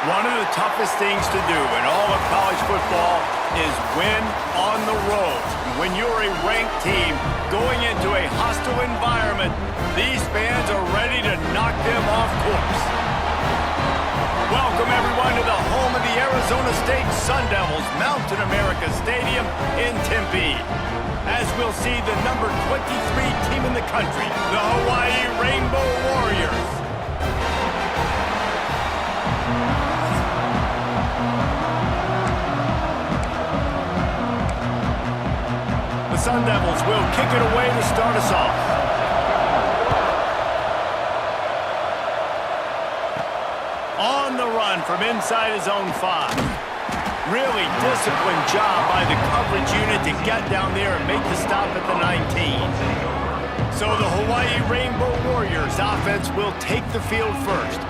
One of the toughest things to do in all of college football is win on the road. When you're a ranked team going into a hostile environment, these fans are ready to knock them off course. Welcome, everyone, to the home of the Arizona State Sun Devils, Mountain America Stadium in Tempe. As we'll see the number 23 team in the country, the Hawaii Rainbow Warriors. The Sun Devils will kick it away to start us off. On the run from inside his own 5. Really disciplined job by the coverage unit to get down there and make the stop at the 19. So the Hawaii Rainbow Warriors offense will take the field first.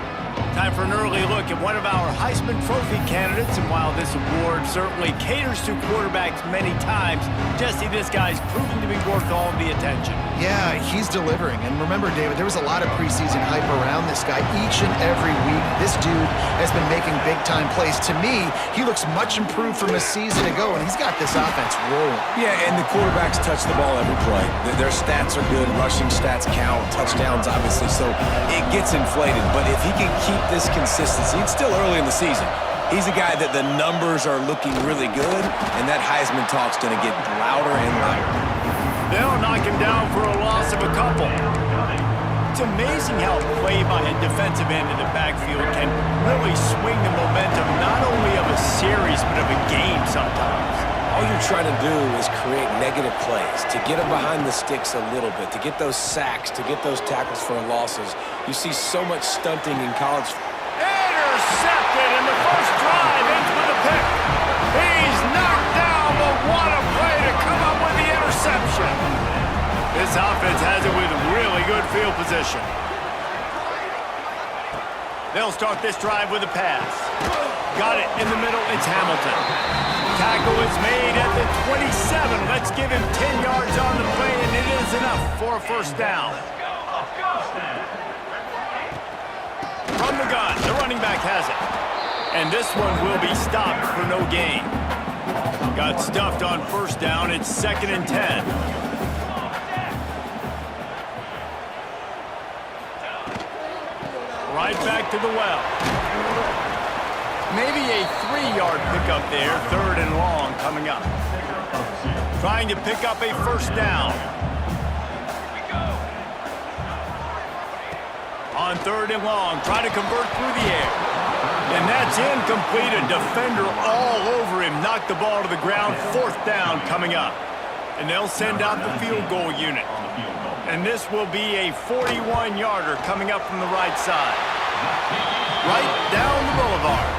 Time for an early look at one of our Heisman Trophy candidates, and while this award certainly caters to quarterbacks many times, Jesse, this guy's proven to be worth all of the attention. Yeah, he's delivering. And remember, David, there was a lot of preseason hype around this guy each and every week. This dude has been making big-time plays. To me, he looks much improved from a season ago, and he's got this offense rolling. Yeah, and the quarterbacks touch the ball every play. Their stats are good. Rushing stats count. Touchdowns, obviously, so it gets inflated. But if he can keep this consistency, it's still early in the season. He's a guy that the numbers are looking really good, and that Heisman talk's going to get louder and louder. They'll knock him down for a loss of a couple. It's amazing how play by a defensive end in the backfield can really swing the momentum not only of a series but of a game sometimes. All you're trying to do is create negative plays, to get them behind the sticks a little bit, to get those sacks, to get those tackles for losses. You see so much stunting in college. Intercepted, and the first drive ends with a pick. He's knocked down, but what a play to come up with the interception. This offense has it with really good field position. They'll start this drive with a pass. Got it in the middle, it's Hamilton. Tackle is made at the 27. Let's give him 10 yards on the play, and it is enough for a first down. From the gun, the running back has it. And this one will be stopped for no gain. Got stuffed on first down. It's 2nd and 10. Right back to the well. Maybe a 3-yard pickup there. 3rd and long coming up. Trying to pick up a first down. On 3rd and long, try to convert through the air. And that's incomplete. A defender all over him. Knocked the ball to the ground. 4th down coming up. And they'll send out the field goal unit. And this will be a 41-yarder coming up from the right side. Right down the boulevard.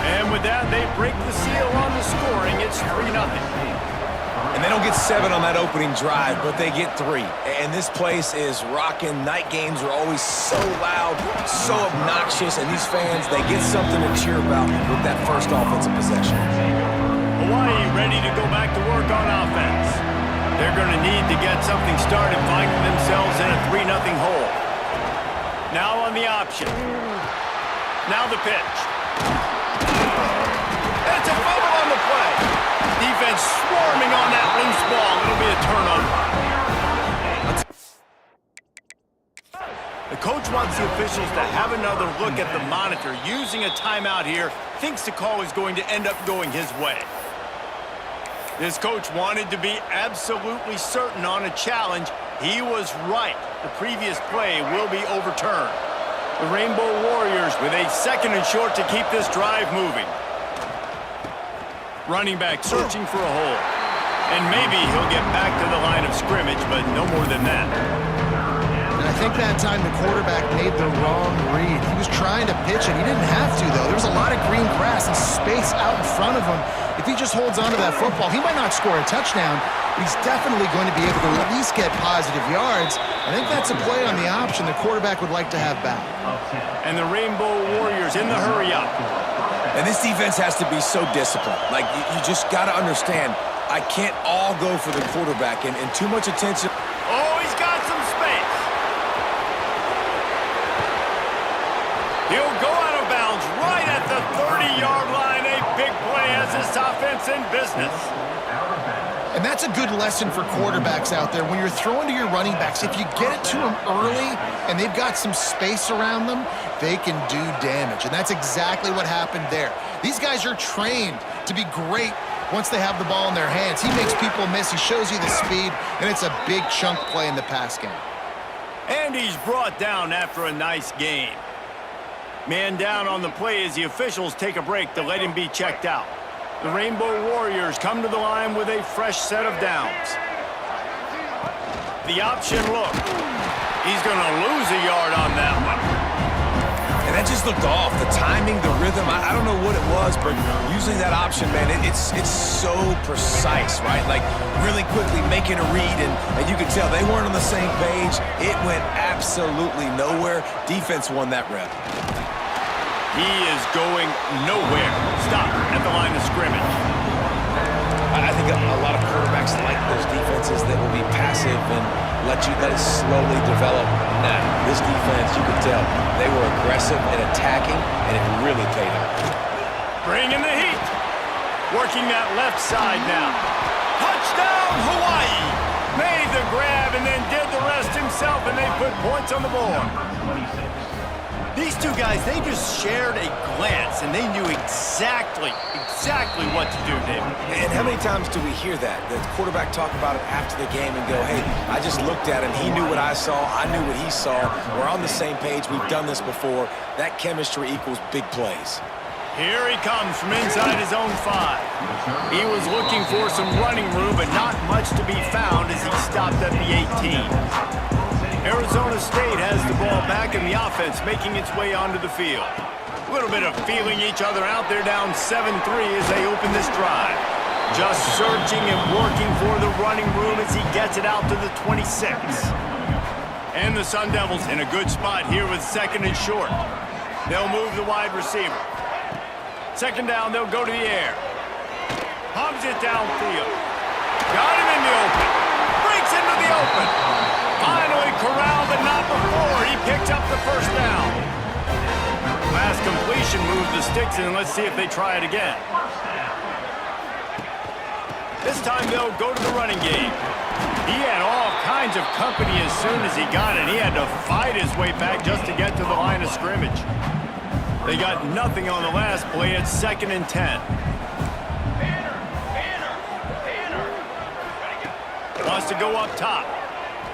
And with that, they break the seal on the scoring. It's 3-0. And they don't get 7 on that opening drive, but they get 3. And this place is rocking. Night games are always so loud, so obnoxious, and these fans, they get something to cheer about with that first offensive possession. Hawaii ready to go back to work on offense. They're going to need to get something started, finding themselves in a 3-0 hole. Now on the option. Now the pitch. It's a fumble on the play. Defense swarming on that loose ball. It'll be a turnover. The coach wants the officials to have another look at the monitor. Using a timeout here, thinks the call is going to end up going his way. This coach wanted to be absolutely certain on a challenge. He was right. The previous play will be overturned. The Rainbow Warriors with a 2nd and short to keep this drive moving. Running back searching for a hole. And maybe he'll get back to the line of scrimmage, but no more than that. And I think that time the quarterback made the wrong read. He was trying to pitch it. He didn't have to, though. There was a lot of green grass and space out in front of him. If he just holds on to that football, he might not score a touchdown, but he's definitely going to be able to at least get positive yards. I think that's a play on the option the quarterback would like to have back. And the Rainbow Warriors in the hurry-up. And this defense has to be so disciplined. Like, you just got to understand, I can't all go for the quarterback and too much attention. Oh, he's got some space. He'll go out of bounds right at the offense in business. And that's a good lesson for quarterbacks out there. When you're throwing to your running backs, if you get it to them early and they've got some space around them, they can do damage. And that's exactly what happened there. These guys are trained to be great once they have the ball in their hands. He makes people miss. He shows you the speed, and it's a big chunk play in the pass game. And he's brought down after a nice game. Man down on the play as the officials take a break to let him be checked out. The Rainbow Warriors come to the line with a fresh set of downs. The option look. He's going to lose a yard on that one. And that just looked off. The timing, the rhythm, I don't know what it was, but using that option, man, it's so precise, right? Like really quickly making a read, and you could tell they weren't on the same page. It went absolutely nowhere. Defense won that rep. He is going nowhere. Stop at the line of scrimmage. I think a lot of quarterbacks like those defenses that will be passive and let it slowly develop. Nah, this defense, you could tell, they were aggressive and attacking, and it really paid off. Bringing the heat. Working that left side now. Touchdown, Hawaii! Made the grab and then did the rest himself, and they put points on the board. These two guys, they just shared a glance, and they knew exactly what to do, David. And how many times do we hear that? The quarterback talk about it after the game and go, hey, I just looked at him. He knew what I saw. I knew what he saw. We're on the same page. We've done this before. That chemistry equals big plays. Here he comes from inside his own 5. He was looking for some running room, but not much to be found as he stopped at the 18. Arizona State has the ball back in the offense, making its way onto the field. A little bit of feeling each other out. They're down 7-3 as they open this drive. Just searching and working for the running room as he gets it out to the 26. And the Sun Devils in a good spot here with second and short. They'll move the wide receiver. Second down, they'll go to the air. Hums it downfield. Got him in the open. Breaks into the open. Finally corralled, but not before. He picks up the first down. Last completion moved the sticks in. Let's see if they try it again. This time they'll go to the running game. He had all kinds of company as soon as he got it. He had to fight his way back just to get to the line of scrimmage. They got nothing on the last play. It's 2nd and 10. Wants to go up top.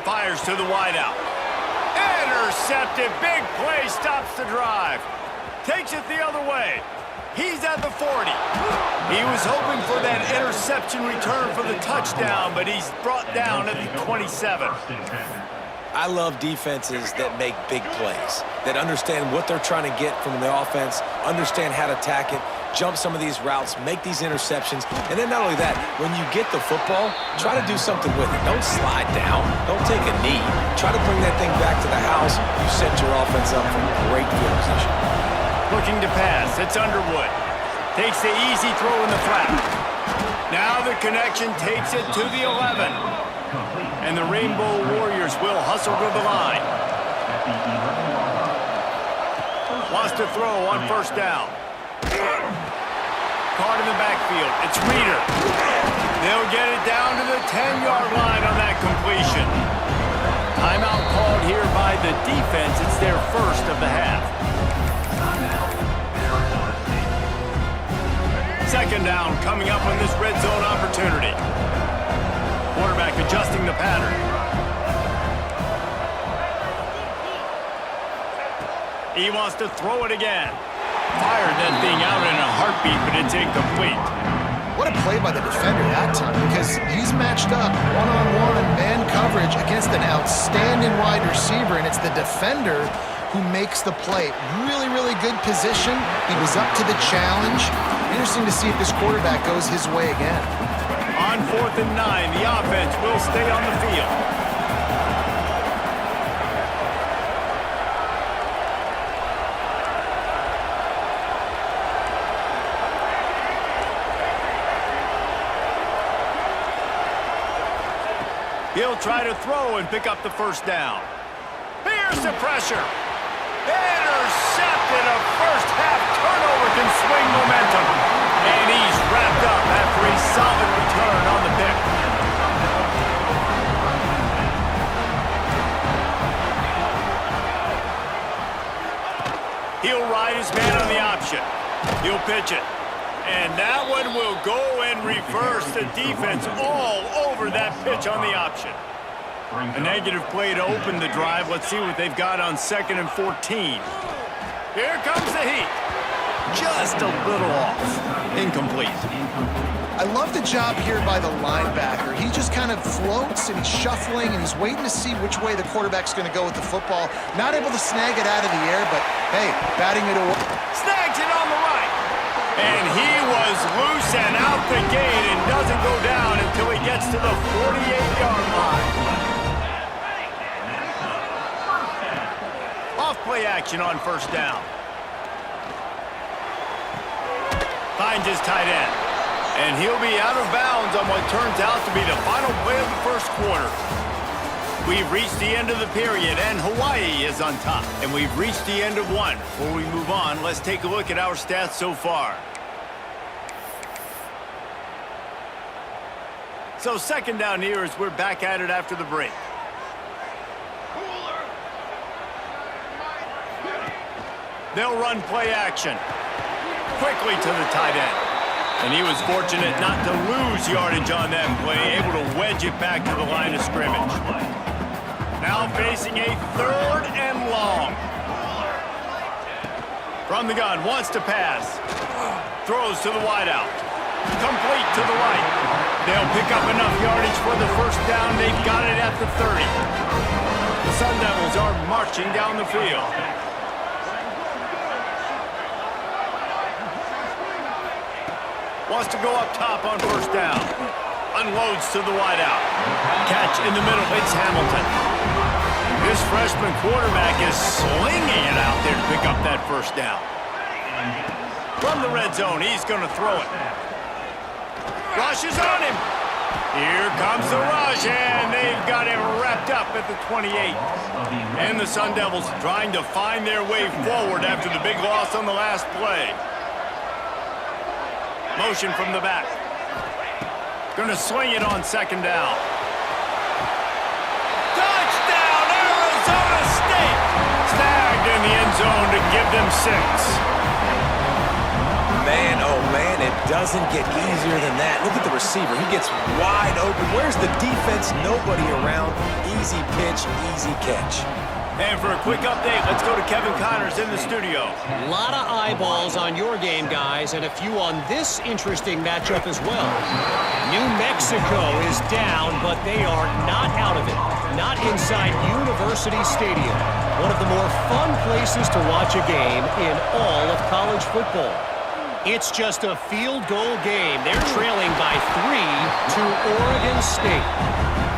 Fires to the wideout. Intercepted. Big play. Stops the drive. Takes it the other way. He's at the 40. He was hoping for that interception return for the touchdown, but he's brought down at the 27. I love defenses that make big plays, that understand what they're trying to get from the offense, understand how to attack it, jump some of these routes, make these interceptions, and then not only that, when you get the football, try to do something with it. Don't slide down. Don't take a knee. Try to bring that thing back to the house. You set your offense up for great field position. Looking to pass. It's Underwood. Takes the easy throw in the flat. Now the connection takes it to the 11. And the Rainbow Warriors will hustle to the line. Wants to throw on first down. Caught in the backfield. It's Reeder. They'll get it down to the 10-yard line on that completion. Timeout called here by the defense. It's their first of the half. Second down coming up on this red zone opportunity. Quarterback adjusting the pattern. He wants to throw it again. Fired that thing out in a heartbeat, but it's incomplete. What a play by the defender that time, because he's matched up one-on-one man coverage against an outstanding wide receiver, and it's the defender who makes the play. Really, really good position. He was up to the challenge. Interesting to see if this quarterback goes his way again. On 4th and 9, the offense will stay on the field. He'll try to throw and pick up the first down. Here's the pressure. Intercepted. A first half turnover can swing momentum. And he's wrapped up after he slide his man on the option. He'll pitch it. And that one will go and reverse the defense all over that pitch on the option. A negative play to open the drive. Let's see what they've got on 2nd and 14. Here comes the heat. Just a little off. Incomplete. I love the job here by the linebacker. He just kind of floats and he's shuffling and he's waiting to see which way the quarterback's going to go with the football. Not able to snag it out of the air, but hey, batting it away. Snags it on the right. And he was loose and out the gate and doesn't go down until he gets to the 48-yard line. Off play action on 1st down. Finds his tight end. And he'll be out of bounds on what turns out to be the final play of the 1st quarter. We've reached the end of the period, and Hawaii is on top. And we've reached the end of one. Before we move on, let's take a look at our stats so far. So 2nd down here as we're back at it after the break. They'll run play action. Quickly to the tight end. And he was fortunate not to lose yardage on that play, able to wedge it back to the line of scrimmage. Now facing a 3rd and long. From the gun, wants to pass. Throws to the wideout. Complete to the right. They'll pick up enough yardage for the 1st down. They've got it at the 30. The Sun Devils are marching down the field. Wants to go up top on 1st down. Unloads to the wideout. Catch in the middle. It's Hamilton. This freshman quarterback is slinging it out there to pick up that 1st down. From the red zone, he's going to throw it. Rush is on him. Here comes the rush, and they've got him wrapped up at the 28. And the Sun Devils trying to find their way forward after the big loss on the last play. Motion from the back. Going to swing it on 2nd down. Touchdown, Arizona State! Snagged in the end zone to give them 6. Man, oh man, it doesn't get easier than that. Look at the receiver. He gets wide open. Where's the defense? Nobody around. Easy pitch, easy catch. And for a quick update, let's go to Kevin Connors in the studio. A lot of eyeballs on your game, guys, and a few on this interesting matchup as well. New Mexico is down, but they are not out of it. Not inside University Stadium, one of the more fun places to watch a game in all of college football. It's just a field goal game. They're trailing by 3 to Oregon State.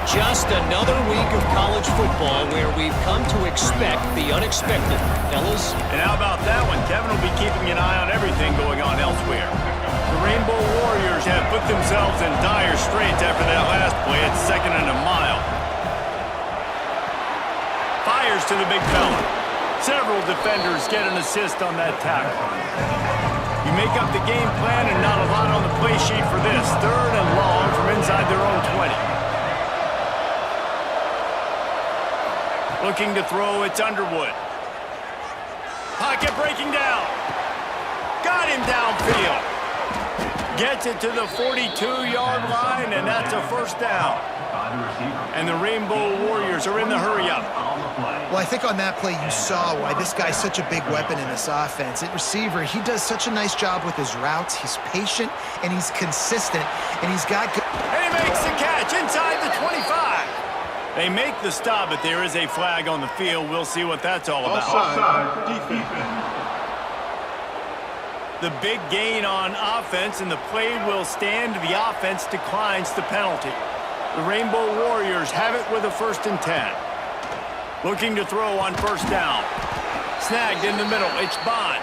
Just another week of college football where we've come to expect the unexpected, fellas. And how about that one? Kevin will be keeping an eye on everything going on elsewhere. The Rainbow Warriors have put themselves in dire straits after that last play at 2nd and a mile. Fires to the big fella. Several defenders get an assist on that tackle. You make up the game plan and not a lot on the play sheet for this. 3rd and long from inside their own 20. Looking to throw, it's Underwood. Pocket breaking down. Got him downfield. Gets it to the 42-yard line, and that's a 1st down. And the Rainbow Warriors are in the hurry-up. Well, I think on that play you saw why this guy's such a big weapon in this offense. At receiver, he does such a nice job with his routes. He's patient, and he's consistent, and he's got good... And he makes the catch inside the 25. They make the stop, but there is a flag on the field. We'll see what that's all about. Offside, defense. The big gain on offense, and the play will stand. The offense declines the penalty. The Rainbow Warriors have it with a 1st and 10. Looking to throw on 1st down. Snagged in the middle. It's Bond.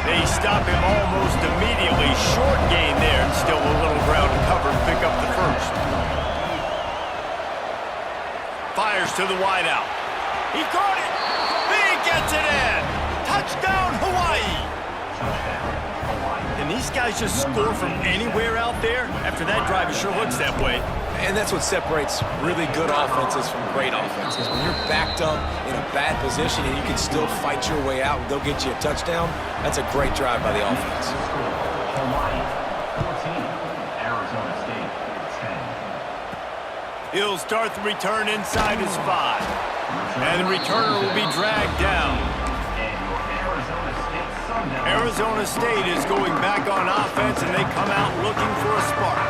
They stop him almost immediately. Short gain there, and still a little ground to cover to pick up the 1st. Fires to the wideout. He caught it. He gets it in. Touchdown, Hawaii. Can these guys just score from anywhere out there? After that drive, it sure looks that way. And that's what separates really good offenses from great offenses. When you're backed up in a bad position and you can still fight your way out and go get you a touchdown, that's a great drive by the offense. Hawaii, 14. Arizona State, 10. He'll start the return inside his 5. And the returner will be dragged down. Arizona State is going back on offense, and they come out looking for a spark.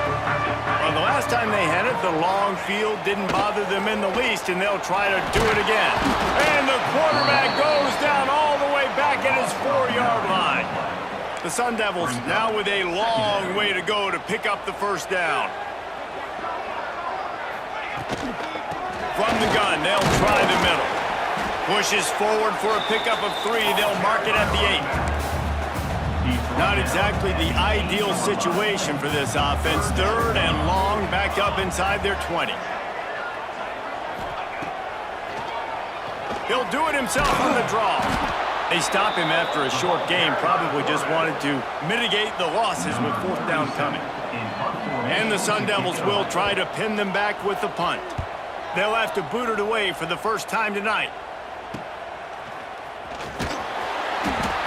Well, the last time they had it, the long field didn't bother them in the least, and they'll try to do it again. And the quarterback goes down all the way back at his 4-yard line. The Sun Devils now with a long way to go to pick up the first down. From the gun, they'll try the middle. Pushes forward for a pickup of 3. They'll mark it at the 8. Not exactly the ideal situation for this offense. 3rd and long, back up inside their 20. He'll do it himself on the draw. They stop him after a short game. Probably just wanted to mitigate the losses with 4th down coming. And the Sun Devils will try to pin them back with the punt. They'll have to boot it away for the first time tonight.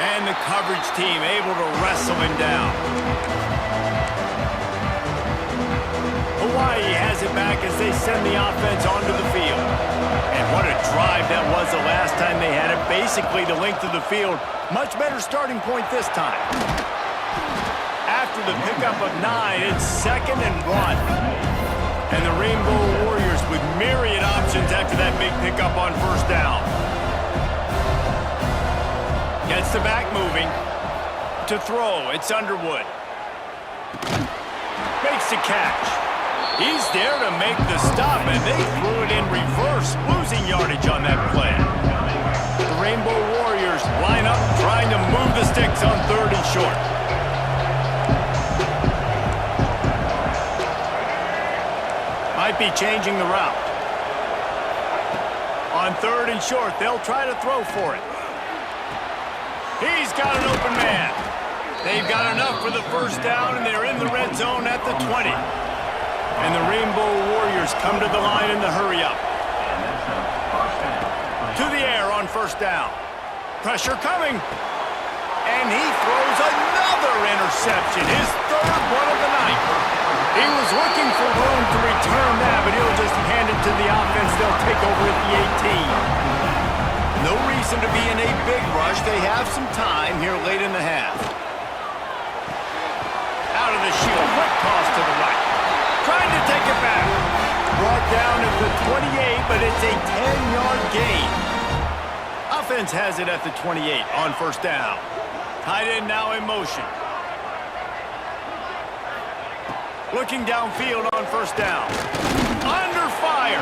And the coverage team able to wrestle him down. Hawaii has it back as they send the offense onto the field. And what a drive that was the last time they had it. Basically the length of the field. Much better starting point this time. After the pickup of 9, it's 2nd and 1. And the Rainbow Warriors with myriad options after that big pickup on 1st down. Gets the back moving. To throw, it's Underwood. Makes the catch. He's there to make the stop, and they threw it in reverse, losing yardage on that play. The Rainbow Warriors line up, trying to move the sticks on 3rd and short. Might be changing the route. On 3rd and short, they'll try to throw for it. He's got an open man. They've got enough for the first down, and they're in the red zone at the 20. And the Rainbow Warriors come to the line in the hurry-up. To the air on 1st down. Pressure coming. And he throws another interception, his 3rd one of the night. He was looking for room to return that, but he'll just hand it to the offense. They'll take over at the 18. No reason to be in a big rush. They have some time here late in the half. Out of the shield, quick toss to the right. Trying to take it back. Brought down at the 28, but it's a 10-yard gain. Offense has it at the 28 on 1st down. Tight end now in motion. Looking downfield on 1st down. Under fire.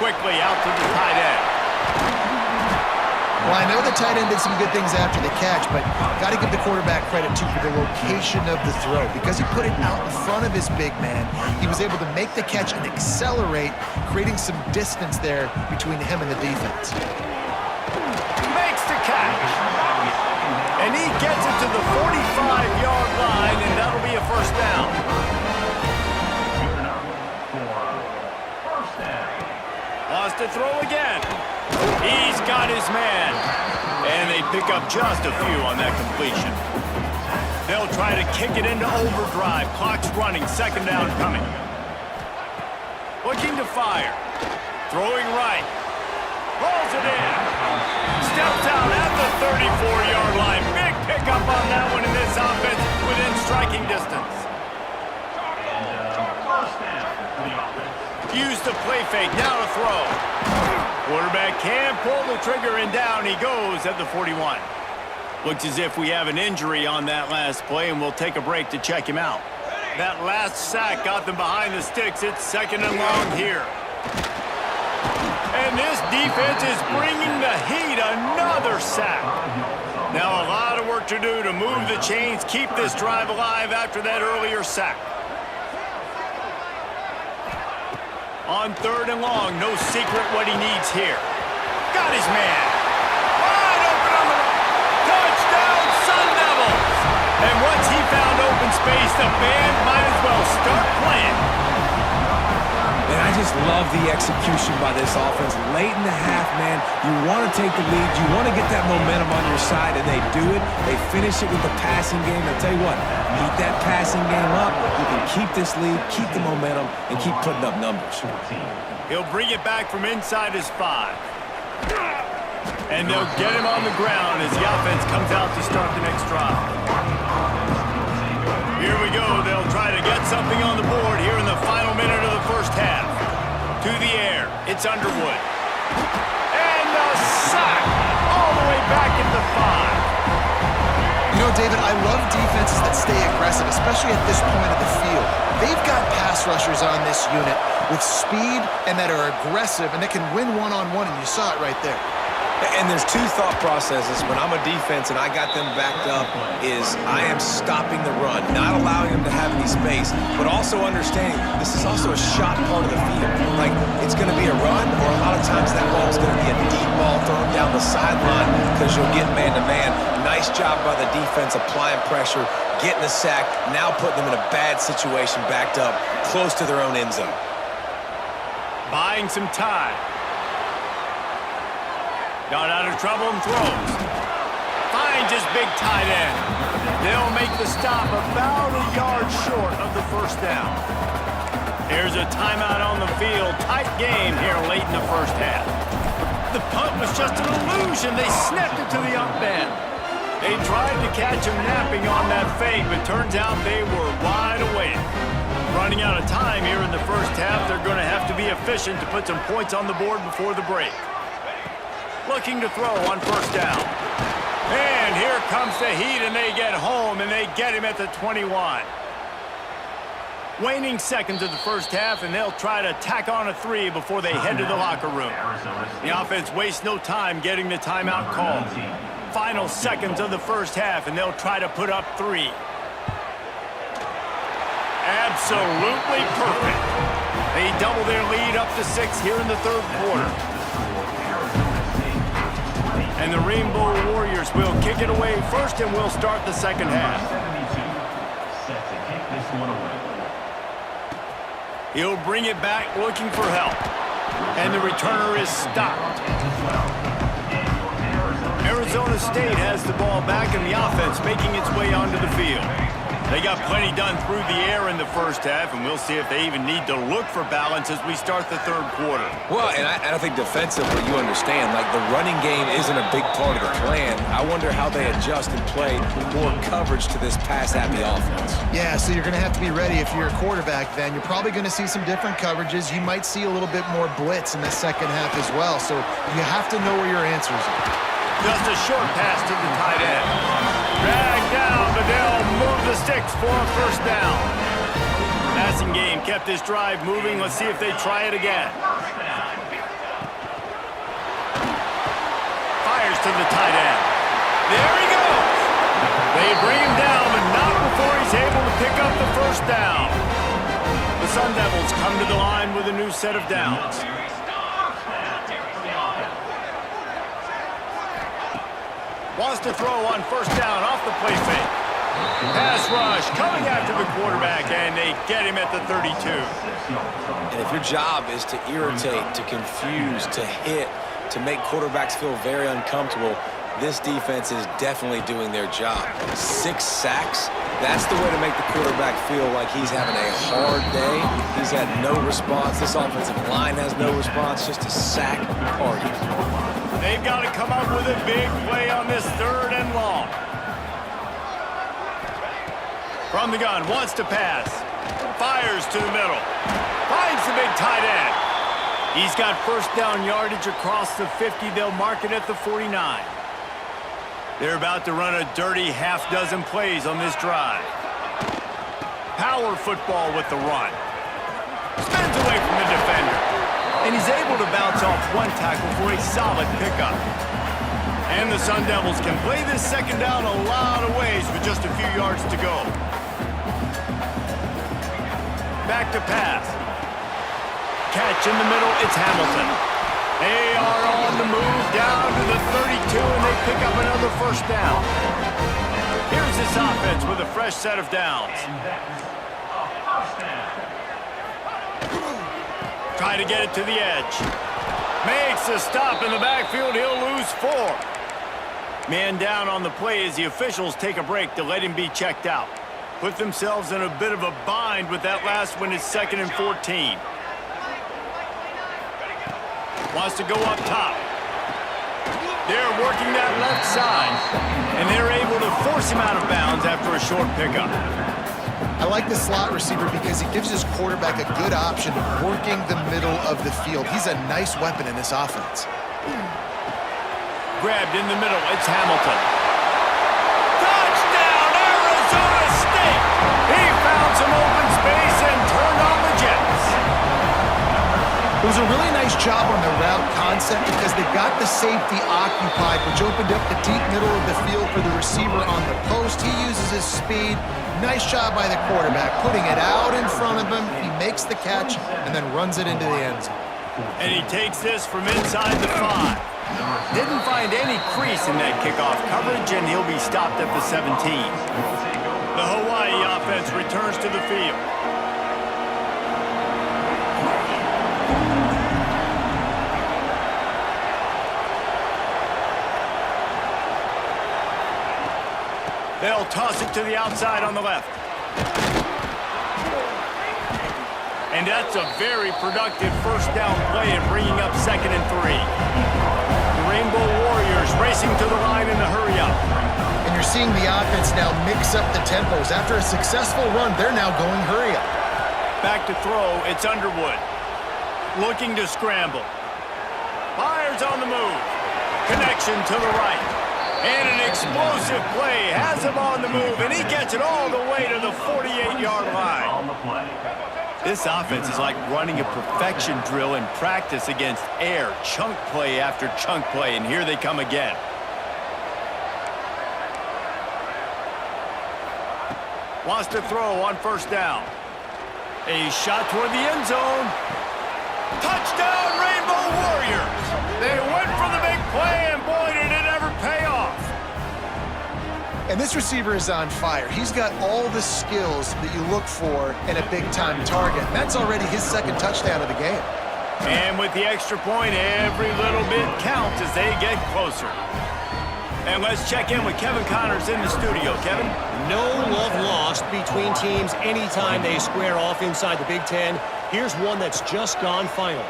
Quickly out to the tight end. Well, I know the tight end did some good things after the catch, but got to give the quarterback credit, too, for the location of the throw. Because he put it out in front of his big man, he was able to make the catch and accelerate, creating some distance there between him and the defense. Makes the catch. And he gets it to the 45-yard line, and that'll be a 1st down. Lost to throw again. He's got his man. And they pick up just a few on that completion. They'll try to kick it into overdrive. Clock's running. 2nd down coming. Looking to fire. Throwing right. Rolls it in. Steps out at the 34-yard line. Big pickup on that one in this offense within striking distance. Use the play fake, now to throw. Quarterback can pull the trigger, and down he goes at the 41. Looks as if we have an injury on that last play, and we'll take a break to check him out. That last sack got them behind the sticks. It's 2nd and long here. And this defense is bringing the heat. Another sack. Now a lot of work to do to move the chains, keep this drive alive after that earlier sack. On 3rd and long, no secret what he needs here. Got his man. Wide open on the right. Touchdown, Sun Devils! And once he found open space, the band might as well start playing. just love the execution by this offense. Late in the half, man, you want to take the lead. You want to get that momentum on your side, and they do it. They finish it with the passing game. I'll tell you what, keep that passing game up. You can keep this lead, keep the momentum, and keep putting up numbers. He'll bring it back from inside his 5. And they'll get him on the ground as the offense comes out to start the next drive. Here we go. They'll try to get something on the board here in the final minute of the first half. To the air. It's Underwood. And the sack all the way back at the 5. You know, David, I love defenses that stay aggressive, especially at this point of the field. They've got pass rushers on this unit with speed and that are aggressive and that can win one-on-one, and you saw it right there. And there's two thought processes when I'm a defense and I got them backed up is I am stopping the run, not allowing them to have any space, but also understanding this is also a shot part of the field. Like, it's going to be a run, or a lot of times that ball is going to be a deep ball thrown down the sideline because you'll get man-to-man. Nice job by the defense applying pressure, getting a sack, now putting them in a bad situation backed up close to their own end zone. Buying some time. Got out of trouble and throws. Finds his big tight end. They'll make the stop about a yard short of the first down. Here's a timeout on the field. Tight game here late in the first half. The punt was just an illusion. They snapped it to the up end. They tried to catch him napping on that fake, but turns out they were wide awake. Running out of time here in the first half, they're going to have to be efficient to put some points on the board before the break. Looking to throw on first down. And here comes the heat, and they get home, and they get him at the 21. Waning seconds of the first half, and they'll try to tack on a 3 before they head to the locker room. The offense wastes no time getting the timeout called. Final seconds of the first half, and they'll try to put up 3. Absolutely perfect. They double their lead up to 6 here in the third quarter. And the Rainbow Warriors will kick it away first, and we'll start the second half. Set to kick this one away. He'll bring it back looking for help. And the returner is stopped. Arizona State has the ball back, and the offense making its way onto the field. They got plenty done through the air in the first half, and we'll see if they even need to look for balance as we start the third quarter. Well, and I think defensively, you understand, like the running game isn't a big part of the plan. I wonder how they adjust and play more coverage to this pass-happy offense. Yeah, so you're going to have to be ready if you're a quarterback then. You're probably going to see some different coverages. You might see a little bit more blitz in the second half as well, so you have to know where your answers are. Just a short pass to the tight end. Dragged down, but they'll move the sticks for a first down. Passing game kept this drive moving. Let's see if they try it again. Fires to the tight end. There he goes. They bring him down, but not before he's able to pick up the first down. The Sun Devils come to the line with a new set of downs. Wants to throw on first down off the play fake. Pass rush coming after the quarterback, and they get him at the 32. And if your job is to irritate, to confuse, to hit, to make quarterbacks feel very uncomfortable, this defense is definitely doing their job. 6 sacks, that's the way to make the quarterback feel like he's having a hard day. He's had no response. This offensive line has no response, just a sack party. They've got to come up with a big play on this third and long. From the gun, wants to pass. Fires to the middle. Finds the big tight end. He's got first down yardage across the 50. They'll mark it at the 49. They're about to run a dirty half-dozen plays on this drive. Power football with the run. Spins away from the defender. And he's able to bounce off one tackle for a solid pickup. And the Sun Devils can play this second down a lot of ways with just a few yards to go. Back to pass. Catch in the middle, it's Hamilton. They are on the move down to the 32, and they pick up another first down. Here's this offense with a fresh set of downs. try to get it to the edge. Makes a stop in the backfield. He'll lose 4. Man down on the play as the officials take a break to let him be checked out. Put themselves in a bit of a bind with that last one. It's 2nd and 14. Wants to go up top. They're working that left side, and they're able to force him out of bounds after a short pickup. I like the slot receiver because he gives his quarterback a good option of working the middle of the field. He's a nice weapon in this offense. Grabbed in the middle. It's Hamilton. Touchdown, Arizona State! He found some open space and turned on the Jets. It was a really nice job on the route concept because they got the safety occupied, which opened up the deep middle of the field for the receiver on the post. He uses his speed. Nice job by the quarterback, putting it out in front of him. He makes the catch and then runs it into the end zone. And he takes this from inside the 5. Didn't find any crease in that kickoff coverage, and he'll be stopped at the 17. The Hawaii offense returns to the field. They'll toss it to the outside on the left. And that's a very productive first down play and bringing up 2nd and 3. The Rainbow Warriors racing to the line in the hurry-up. And you're seeing the offense now mix up the tempos. After a successful run, they're now going hurry-up. Back to throw, it's Underwood. Looking to scramble. Fires on the move. Connection to the right. And an explosive play. Has him on the move, and he gets it all the way to the 48-yard line. On the play. This offense is like running a perfection drill in practice against air. Chunk play after chunk play, and here they come again. Wants to throw on first down. A shot toward the end zone. Touchdown, Rainbow Warriors! They went for the big play, and boy, did it ever pay off. And this receiver is on fire. He's got all the skills that you look for in a big-time target. That's already his 2nd touchdown of the game. And with the extra point, every little bit counts as they get closer. And let's check in with Kevin Connors in the studio. Kevin? No love lost between teams anytime they square off inside the Big Ten. Here's one that's just gone final.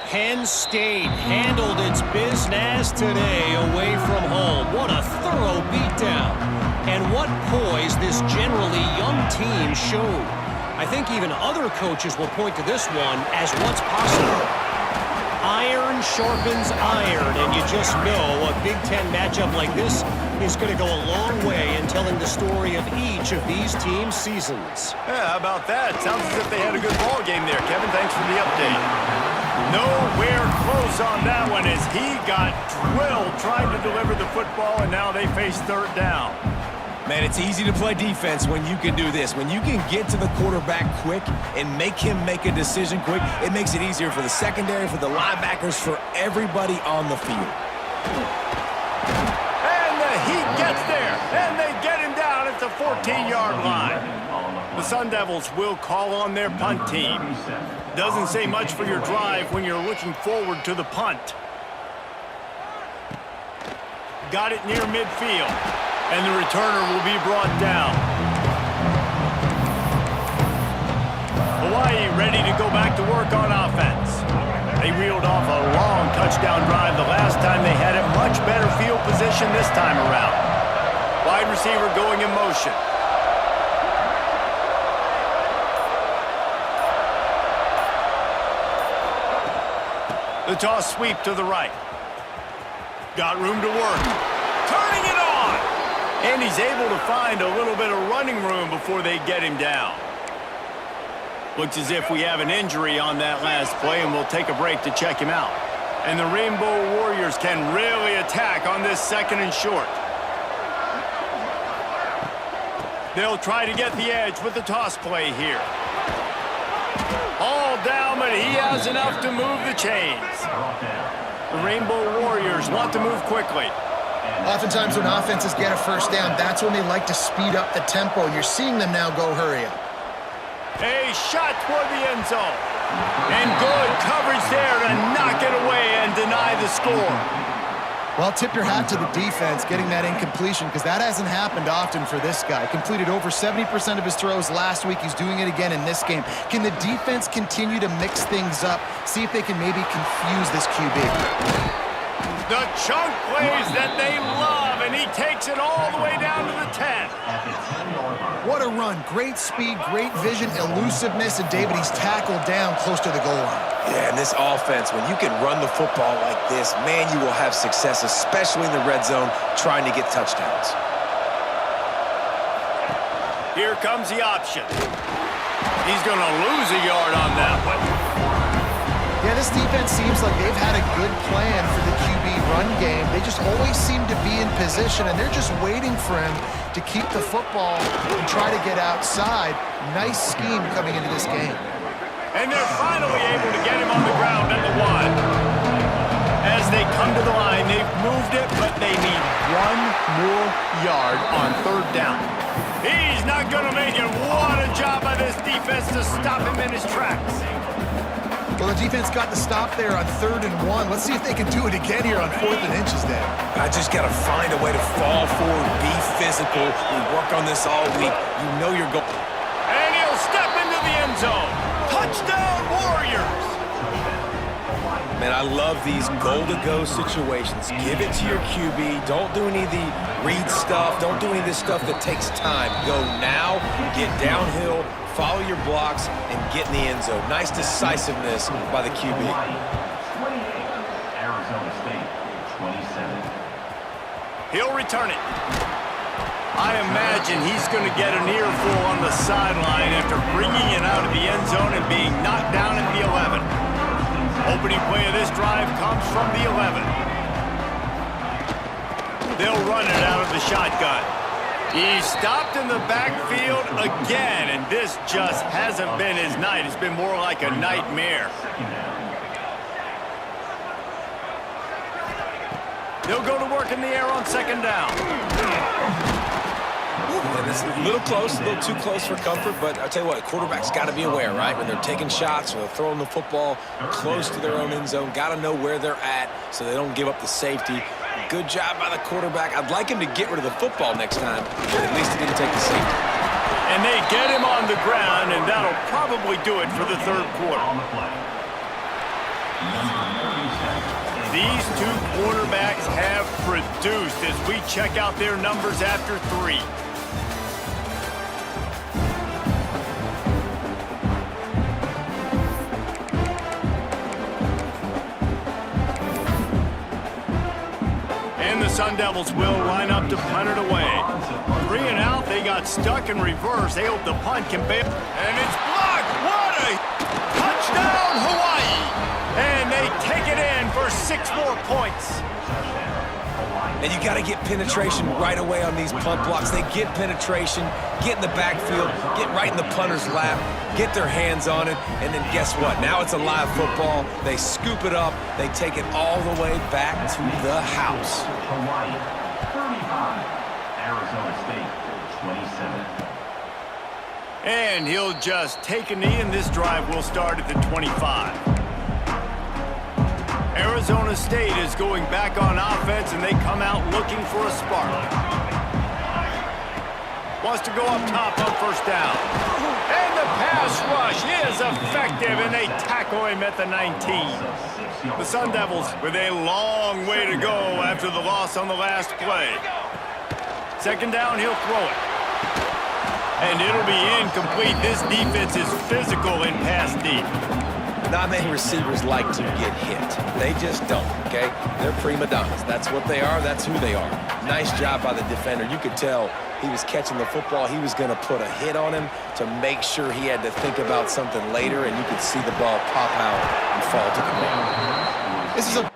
Penn State handled its business today away from home. What a thorough beatdown. And what poise this generally young team showed. I think even other coaches will point to this one as what's possible. Iron sharpens iron, and you just know a Big Ten matchup like this is going to go a long way in telling the story of each of these teams' seasons. Yeah, how about that? Sounds as if they had a good ball game there, Kevin. Thanks for the update. Nowhere close on that one as he got drilled trying to deliver the football, and now they face 3rd down. Man, it's easy to play defense when you can do this. When you can get to the quarterback quick and make him make a decision quick, it makes it easier for the secondary, for the linebackers, for everybody on the field. And the Heat gets there, and they get him down at the 14-yard line. The Sun Devils will call on their punt team. Doesn't say much for your drive when you're looking forward to the punt. Got it near midfield, and the returner will be brought down. Hawaii ready to go back to work on offense. They reeled off a long touchdown drive the last time they had it. Much better field position this time around. Wide receiver going in motion. The toss sweep to the right. Got room to work. Turning it on! And he's able to find a little bit of running room before they get him down. Looks as if we have an injury on that last play, and we'll take a break to check him out. And the Rainbow Warriors can really attack on this 2nd and short. They'll try to get the edge with the toss play here. All down, but he has enough to move the chains. The Rainbow Warriors want to move quickly. Oftentimes when offenses get a first down, that's when they like to speed up the tempo. You're seeing them now go hurry up. A shot toward the end zone. And good coverage there to knock it away and deny the score. Well, tip your hat to the defense getting that incompletion because that hasn't happened often for this guy. Completed over 70% of his throws last week. He's doing it again in this game. Can the defense continue to mix things up? See if they can maybe confuse this QB. The chunk plays that they love, and he takes it all the way down to the 10. What a run. Great speed, great vision, elusiveness, and David, he's tackled down close to the goal line. Yeah, and this offense, when you can run the football like this, man, you will have success, especially in the red zone, trying to get touchdowns. Here comes the option. He's going to lose a yard on that one. Yeah, this defense seems like they've had a good plan for the QB run game. They just always seem to be in position, and they're just waiting for him to keep the football and try to get outside. Nice scheme coming into this game. And they're finally able to get him on the ground at the 1. As they come to the line, they've moved it, but they need one more yard on 3rd down. He's not going to make it. What a job by this defense to stop him in his tracks. Well, the defense got the stop there on 3rd and 1. Let's see if they can do it again here on 4th and inches there. I just got to find a way to fall forward, be physical. We work on this all week. You know you're going. And he'll step into the end zone. Touchdown, Warriors! Man, I love these goal-to-go situations. Give it to your QB. Don't do any of the read stuff. Don't do any of this stuff that takes time. Go now, get downhill, follow your blocks, and get in the end zone. Nice decisiveness by the QB. 28, Arizona State, 27. He'll return it. I imagine he's going to get an earful on the sideline after bringing it out of the end zone and being knocked down at the 11. Opening play of this drive comes from the 11. They'll run it out of the shotgun. He's stopped in the backfield again, and this just hasn't been his night. It's been more like a nightmare. They'll go to work in the air on 2nd down. And it's a little close, a little too close for comfort, but I'll tell you what, quarterback's got to be aware, right? When they're taking shots or they're throwing the football close to their own end zone, got to know where they're at so they don't give up the safety. Good job by the quarterback. I'd like him to get rid of the football next time, but at least he didn't take the safety. And they get him on the ground, and that'll probably do it for the 3rd quarter. These two quarterbacks have produced as we check out their numbers after 3. And the Sun Devils will line up to punt it away. 3 and out, they got stuck in reverse. They hope the punt can bail. And it's blocked. What a touchdown, Hawaii! And they take it in for 6 more points. And you got to get penetration right away on these punt blocks. They get penetration, get in the backfield, get right in the punter's lap, get their hands on it, and then guess what? Now it's a live football. They scoop it up. They take it all the way back to the house. Hawaii, 35. Arizona State, 27. And he'll just take a knee, and this drive will start at the 25. Arizona State is going back on offense, and they come out looking for a spark. Wants to go up top on 1st down. And the pass rush is effective, and they tackle him at the 19. The Sun Devils with a long way to go after the loss on the last play. 2nd down, he'll throw it. And it'll be incomplete. This defense is physical in pass deep. Not many receivers like to get hit. They just don't, okay? They're prima donnas. That's what they are. That's who they are. Nice job by the defender. You could tell he was catching the football. He was going to put a hit on him to make sure he had to think about something later, and you could see the ball pop out and fall to the ground. This is a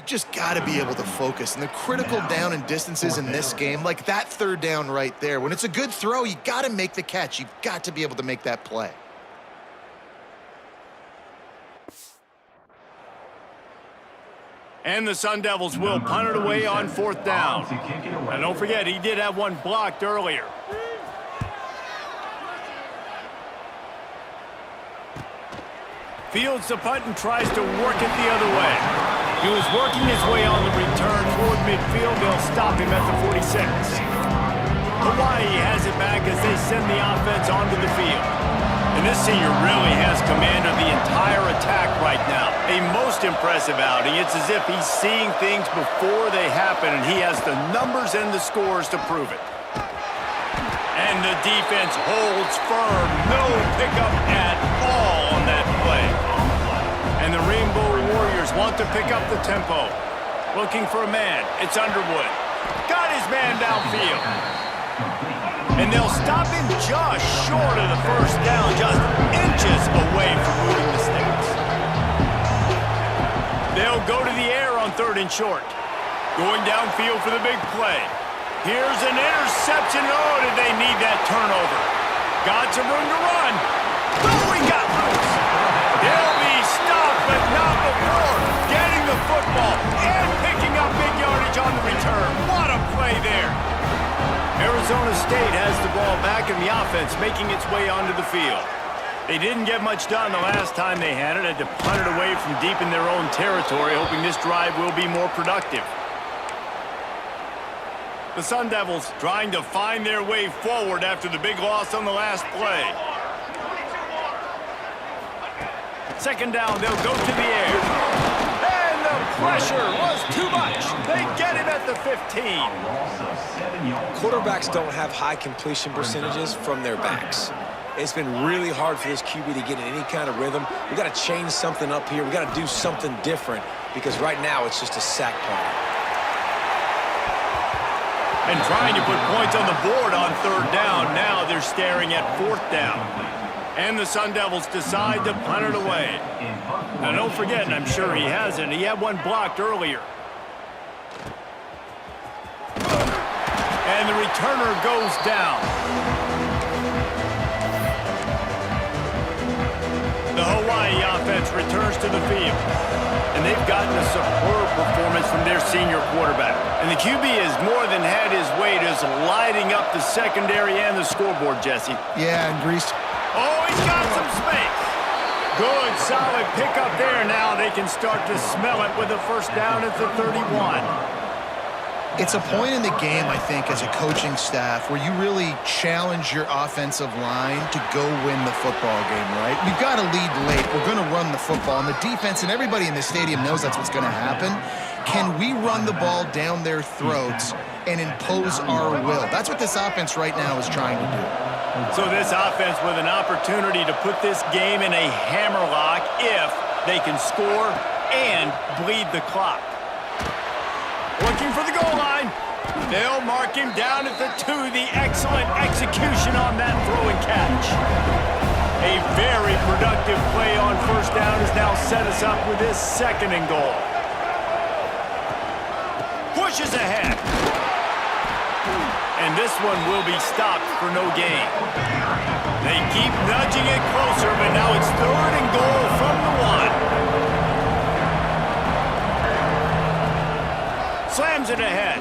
You just got to be able to focus. And the critical down and distances in this game, like that third down right there, when it's a good throw, you got to make the catch. You've got to be able to make that play. And the Sun Devils will punt it away on fourth down. And don't forget, he did have one blocked earlier. Fields the punt and tries to work it the other way. He was working his way on the return toward midfield. They'll stop him at the 46. Hawaii has it back as they send the offense onto the field. And this senior really has command of the entire attack right now. A most impressive outing. It's as if he's seeing things before they happen, and he has the numbers and the scores to prove it. And the defense holds firm. No pickup at all on that play. And the Rainbow Warriors want to pick up the tempo. Looking for a man. It's Underwood. Got his man downfield. And they'll stop him just short of the first down, just inches away from moving the sticks. They'll go to the air on third and short. Going downfield for the big play. Here's an interception. Oh, did they need that turnover? Got some room to run. Oh, he got loose. They'll be stopped, but not before getting the football and picking up big yardage on the return. What a play there. Arizona State has the ball back in the offense, making its way onto the field. They didn't get much done the last time they had it. Had to punt it away from deep in their own territory, hoping this drive will be more productive. The Sun Devils trying to find their way forward after the big loss on the last play. Second down, they'll go to the air. And the pressure was too much. They get him at the 15. Quarterbacks don't have high completion percentages from their backs. It's been really hard for this QB to get in any kind of rhythm. We've got to change something up here. We've got to do something different because right now it's just a sack punt. And trying to put points on the board on third down. Now they're staring at fourth down. And the Sun Devils decide to punt it away. Now don't forget, and I'm sure he hasn't, he had one blocked earlier. And the returner goes down. The Hawaii offense returns to the field. And they've gotten a superb performance from their senior quarterback. And the QB has more than had his way just lighting up the secondary and the scoreboard, Jesse. Yeah, and Grease. Oh, he's got some space. Good, solid pickup there. Now they can start to smell it with a first down at the 31. It's a point in the game, I think, as a coaching staff where you really challenge your offensive line to go win the football game, right? We've got to lead late. We're going to run the football. And the defense and everybody in the stadium knows that's what's going to happen. Can we run the ball down their throats and impose our will? That's what this offense right now is trying to do. So this offense with an opportunity to put this game in a hammerlock if they can score and bleed the clock. Looking for the goal line. They'll mark him down at the 2. The excellent execution on that throw and catch. A very productive play on first down has now set us up with this second and goal. Pushes ahead. And this one will be stopped for no gain. They keep nudging it closer, but now it's third and goal from the 1. Slams it ahead.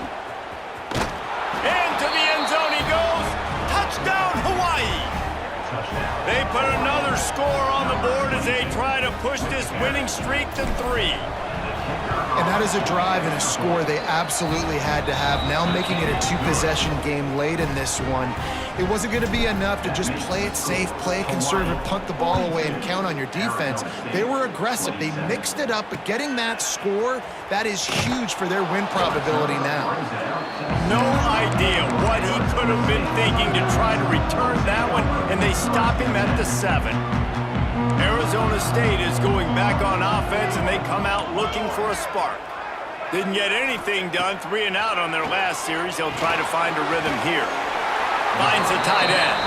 Into the end zone he goes. Touchdown, Hawaii. They put another score on the board as they try to push this winning streak to 3. And that is a drive and a score they absolutely had to have. Now making it a 2-possession game late in this one. It wasn't going to be enough to just play it safe, play it conservative, punt the ball away, and count on your defense. They were aggressive. They mixed it up, but getting that score, that is huge for their win probability now. No idea what he could have been thinking to try to return that one, and they stop him at the 7. Arizona State is going back on offense, and they come out looking for a spark. Didn't get anything done, 3 and out on their last series. They'll try to find a rhythm here. Finds the tight end.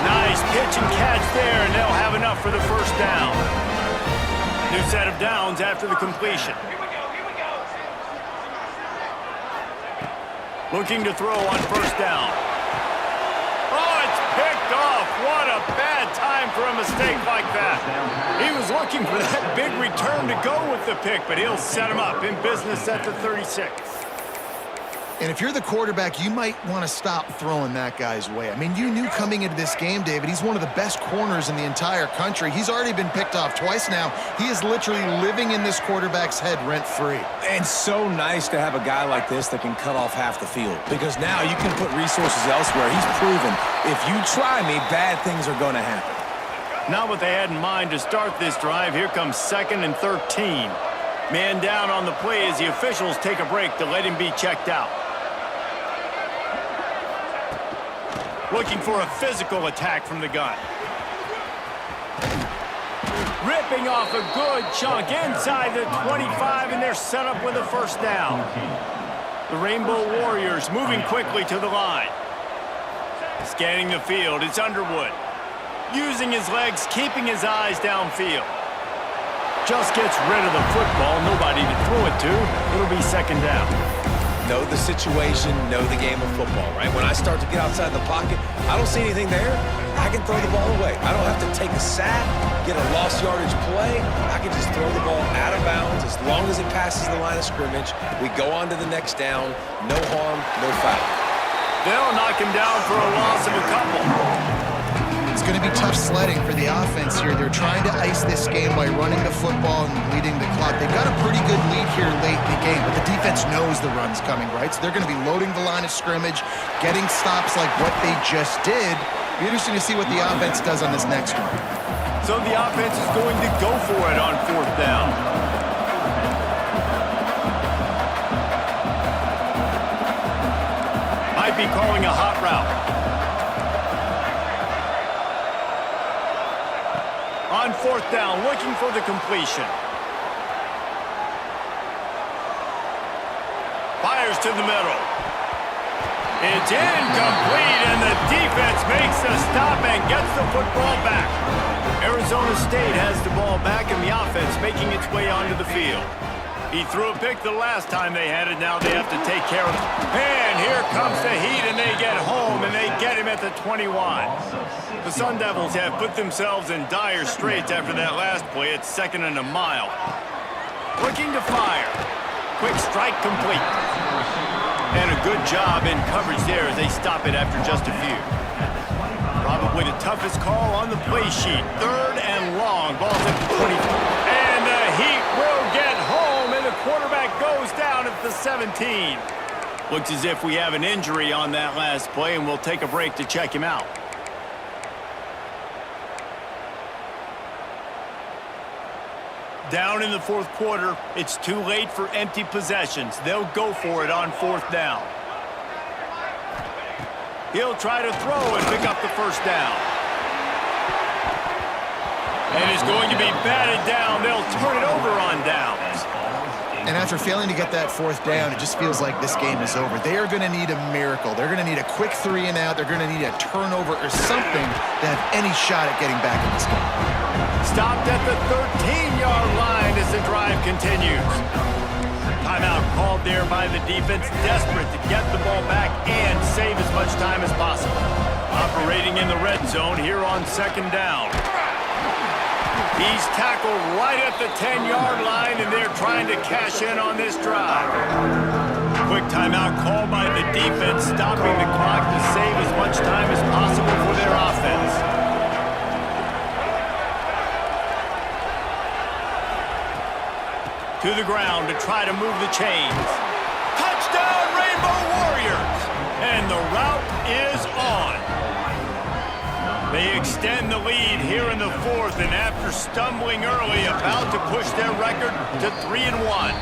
Nice pitch and catch there, and they'll have enough for the first down. New set of downs after the completion. Looking to throw on first down. Oh, it's picked off. What a bad time for a mistake like that. He was looking for that big return to go with the pick, but he'll set him up in business at the 36. And if you're the quarterback, you might want to stop throwing that guy's way. I mean, you knew coming into this game, David, he's one of the best corners in the entire country. He's already been picked off twice now. He is literally living in this quarterback's head rent-free. And so nice to have a guy like this that can cut off half the field, because now you can put resources elsewhere. He's proven if you try me, bad things are going to happen. Not what they had in mind to start this drive. Here comes 2nd and 13. Man down on the play as the officials take a break to let him be checked out. Looking for a physical attack from the gun. Ripping off a good chunk inside the 25, and they're set up with a first down. The Rainbow Warriors moving quickly to the line. Scanning the field, it's Underwood. Using his legs, keeping his eyes downfield. Just gets rid of the football, nobody to throw it to. It'll be second down. Know the situation, know the game of football, right? When I start to get outside the pocket, I don't see anything there. I can throw the ball away. I don't have to take a sack, get a lost yardage play. I can just throw the ball out of bounds as long as it passes the line of scrimmage. We go on to the next down. No harm, no foul. They'll knock him down for a loss of a couple. It's going to be tough sledding for the offense here. They're trying to ice this game by running the football and bleeding the clock. They've got a pretty good lead here late in the game, but the defense knows the run's coming, right? So they're going to be loading the line of scrimmage, getting stops like what they just did. Be interesting to see what the offense does on this next one. So the offense is going to go for it on fourth down. Might be calling a hot route. On fourth down, looking for the completion. Fires to the middle. It's incomplete, and the defense makes the stop and gets the football back. Arizona State has the ball back, and the offense making its way onto the field. He threw a pick the last time they had it. Now they have to take care of it. And here comes the heat, and they get home, and they get him at the 21. The Sun Devils have put themselves in dire straits after that last play. It's 2nd and a mile. Looking to fire. Quick strike complete. And a good job in coverage there as they stop it after just a few. Probably the toughest call on the play sheet. 3rd and long. Ball's at the 20. And the Heat will get home, and the quarterback goes down at the 17. Looks as if we have an injury on that last play, and we'll take a break to check him out. Down in the fourth quarter, it's too late for empty possessions. They'll go for it on fourth down. He'll try to throw and pick up the first down. And it's going to be batted down. They'll turn it over on downs. And after failing to get that fourth down, it just feels like this game is over. They are going to need a miracle. They're going to need a quick 3 and out. They're going to need a turnover or something to have any shot at getting back in this game. Stopped at the 13-yard line as the drive continues. Timeout called there by the defense, desperate to get the ball back and save as much time as possible. Operating in the red zone here on 2nd down. He's tackled right at the 10-yard line, and they're trying to cash in on this drive. Quick timeout called by the defense, stopping the clock to save as much time as possible for their offense. To the ground to try to move the chains. Touchdown, Rainbow Warriors! And the route is on. They extend the lead here in the fourth, and after stumbling early, about to push their record to 3-1.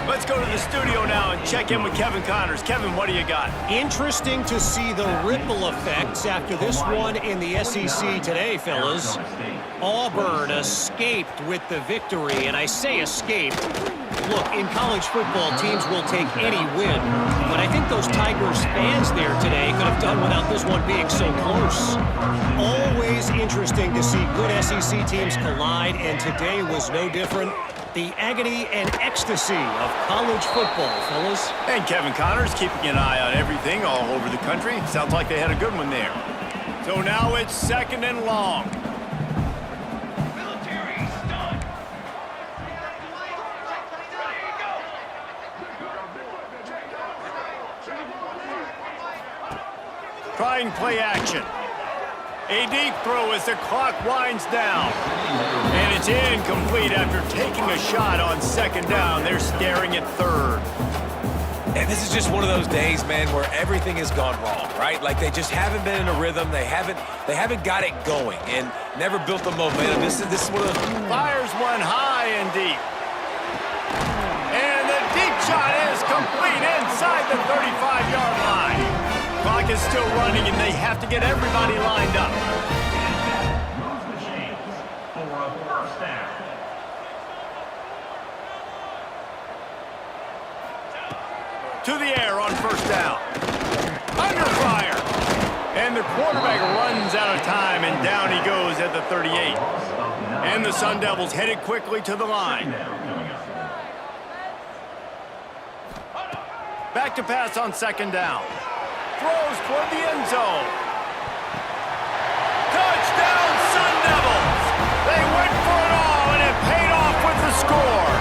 Let's go to the studio now and check in with Kevin Connors. Kevin, what do you got? Interesting to see the ripple effects after this one in the SEC today, fellas. Auburn escaped with the victory, and I say escaped. Look, in college football, teams will take any win, but I think those Tigers fans there today could have done without this one being so close. Always interesting to see good SEC teams collide, and today was no different. The agony and ecstasy of college football, fellas. And Kevin Connors keeping an eye on everything all over the country. Sounds like they had a good one there. So now it's 2nd and long. Trying play action. A deep throw as the clock winds down. And it's incomplete after taking a shot on 2nd down. They're staring at 3rd. And this is just one of those days, man, where everything has gone wrong, right? Like they just haven't been in a rhythm. They haven't got it going and never built the momentum. This is one of those. Fires one high and deep. And the deep shot is complete inside the 35-yard line. Clock is still running, and they have to get everybody lined up. Moves the chains for a first down. To the air on 1st down. Under fire. And the quarterback runs out of time, and down he goes at the 38. And the Sun Devils headed quickly to the line. Back to pass on 2nd down. Throws toward the end zone. Touchdown, Sun Devils! They went for it all, and it paid off with the score.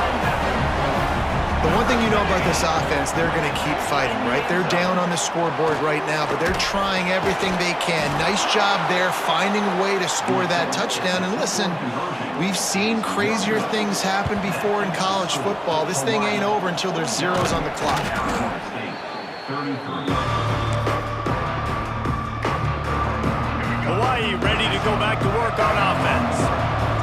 The one thing you know about this offense, they're going to keep fighting, right? They're down on the scoreboard right now, but they're trying everything they can. Nice job there, finding a way to score that touchdown. And listen, we've seen crazier things happen before in college football. This thing ain't over until there's zeros on the clock. Hawaii ready to go back to work on offense.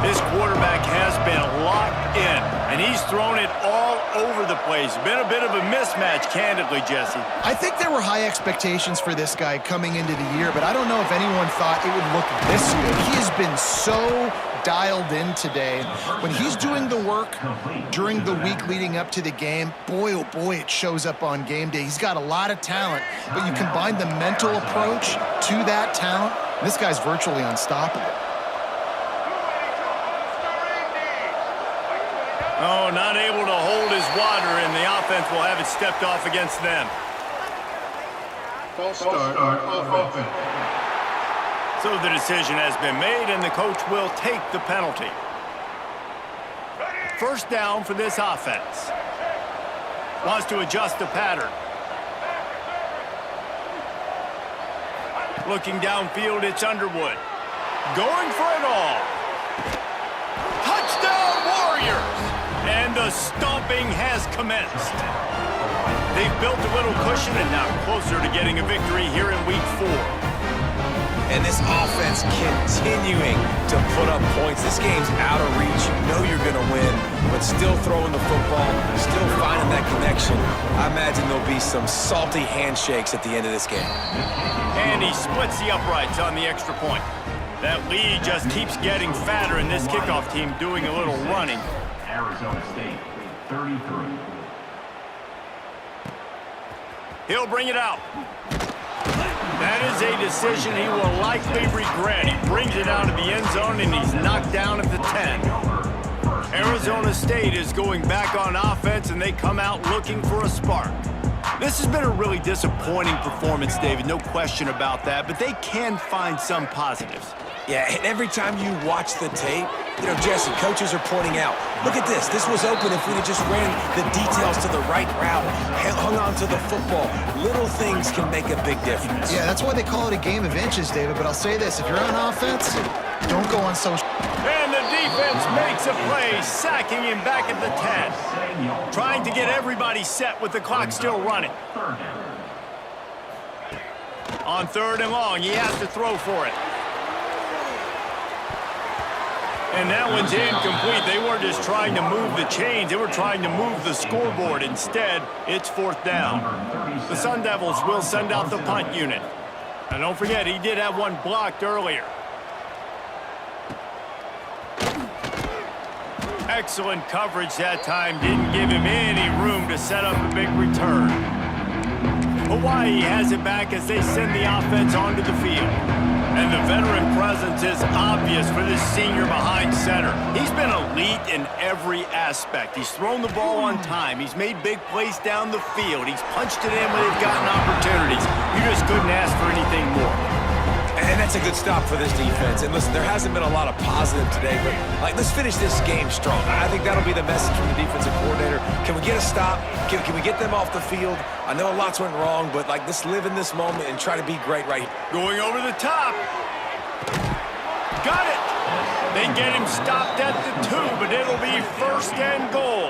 This quarterback has been locked in, and he's thrown it all over the place. Been a bit of a mismatch, candidly, Jesse. I think there were high expectations for this guy coming into the year, but I don't know if anyone thought it would look this good. He has been so dialed in today. When he's doing the work during the week leading up to the game, boy, oh boy, it shows up on game day. He's got a lot of talent, but you combine the mental approach to that talent, this guy's virtually unstoppable. Oh, not able to hold his water, and the offense will have it stepped off against them. False start of offense. So the decision has been made, and the coach will take the penalty. 1st down for this offense. Wants to adjust the pattern. Looking downfield, it's Underwood. Going for it all. Touchdown, Warriors! And the stomping has commenced. They've built a little cushion and now closer to getting a victory here in Week 4. And this offense continuing to put up points. This game's out of reach. You know you're going to win, but still throwing the football, still finding that connection. I imagine there'll be some salty handshakes at the end of this game. And he splits the uprights on the extra point. That lead just keeps getting fatter, and this kickoff team doing a little running. Arizona State, 33. He'll bring it out. That is a decision he will likely regret. He brings it out of the end zone, and he's knocked down at the 10. Arizona State is going back on offense, and they come out looking for a spark. This has been a really disappointing performance, David, no question about that, but they can find some positives. Yeah, and every time you watch the tape, you know, Jesse, coaches are pointing out, look at this. This was open if we'd have just ran the details to the right route, hung on to the football. Little things can make a big difference. Yeah, that's why they call it a game of inches, David. But I'll say this, if you're on offense, don't go on social. And the defense makes a play, sacking him back at the 10. Trying to get everybody set with the clock still running. On 3rd and long, he has to throw for it. And that one's incomplete. They weren't just trying to move the chains. They were trying to move the scoreboard. Instead, it's 4th down. The Sun Devils will send out the punt unit. And don't forget, he did have one blocked earlier. Excellent coverage that time. Didn't give him any room to set up a big return. Hawaii has it back as they send the offense onto the field. And the veteran presence is obvious for this senior behind center. He's been elite in every aspect. He's thrown the ball on time. He's made big plays down the field. He's punched it in when they've gotten opportunities. You just couldn't ask for anything more. And that's a good stop for this defense. And listen, there hasn't been a lot of positive today, but let's finish this game strong. I think that'll be the message from the defensive coordinator. Can we get a stop? Can we get them off the field? I know lots went wrong, but let's live in this moment and try to be great right here. Going over the top. Got it. They get him stopped at the 2, but it'll be 1st and goal.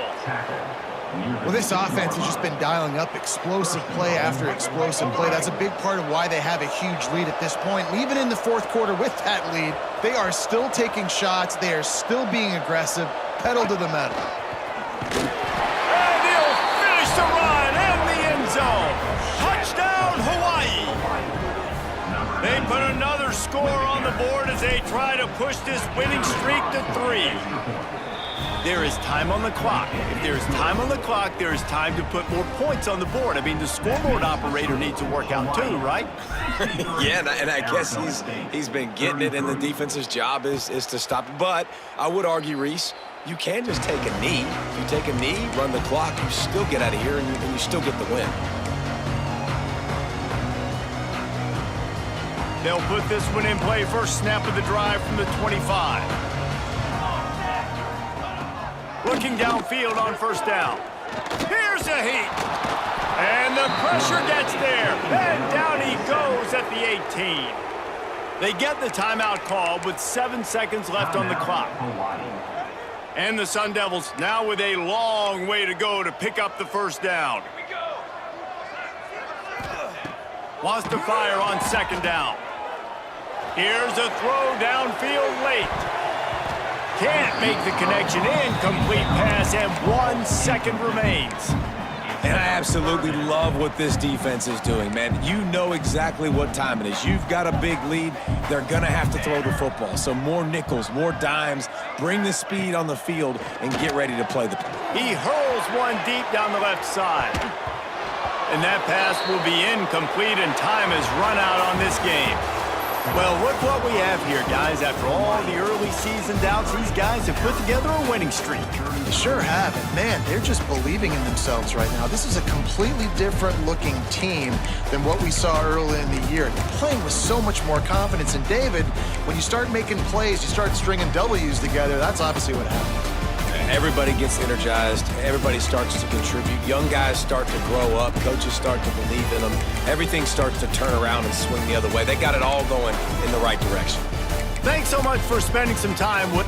Well, this offense has just been dialing up explosive play after explosive play. That's a big part of why they have a huge lead at this point. And even in the 4th quarter with that lead, they are still taking shots. They are still being aggressive. Pedal to the metal. And he'll finish the run in the end zone. Touchdown, Hawaii. They put another score on the board as they try to push this winning streak to 3. There is time on the clock. If there is time on the clock, there is time to put more points on the board. I mean, the scoreboard operator needs to work out too, right? Yeah, and I guess he's been getting it, and the defense's job is to stop. But I would argue, Reese, you can just take a knee. If you take a knee, run the clock, you still get out of here, and you still get the win. They'll put this one in play. First snap of the drive from the 25. Looking downfield on 1st down. Here's a heat. And the pressure gets there. And down he goes at the 18. They get the timeout called with 7 seconds left on the clock. And the Sun Devils now with a long way to go to pick up the 1st down. Wants to fire on 2nd down. Here's a throw downfield late. Can't make the connection. Incomplete pass, and 1 second remains. And I absolutely love what this defense is doing, man. You know exactly what time it is. You've got a big lead. They're going to have to throw the football. So more nickels, more dimes. Bring the speed on the field and get ready to play the play. He hurls one deep down the left side. And that pass will be incomplete, and time has run out on this game. Well, look what we have here, guys. After all the early season doubts, these guys have put together a winning streak. They sure have. And, man, they're just believing in themselves right now. This is a completely different-looking team than what we saw early in the year. They're playing with so much more confidence. And, David, when you start making plays, you start stringing W's together, that's obviously what happens. Everybody gets energized. Everybody starts to contribute. Young guys start to grow up. Coaches start to believe in them. Everything starts to turn around and swing the other way. They got it all going in the right direction. Thanks so much for spending some time with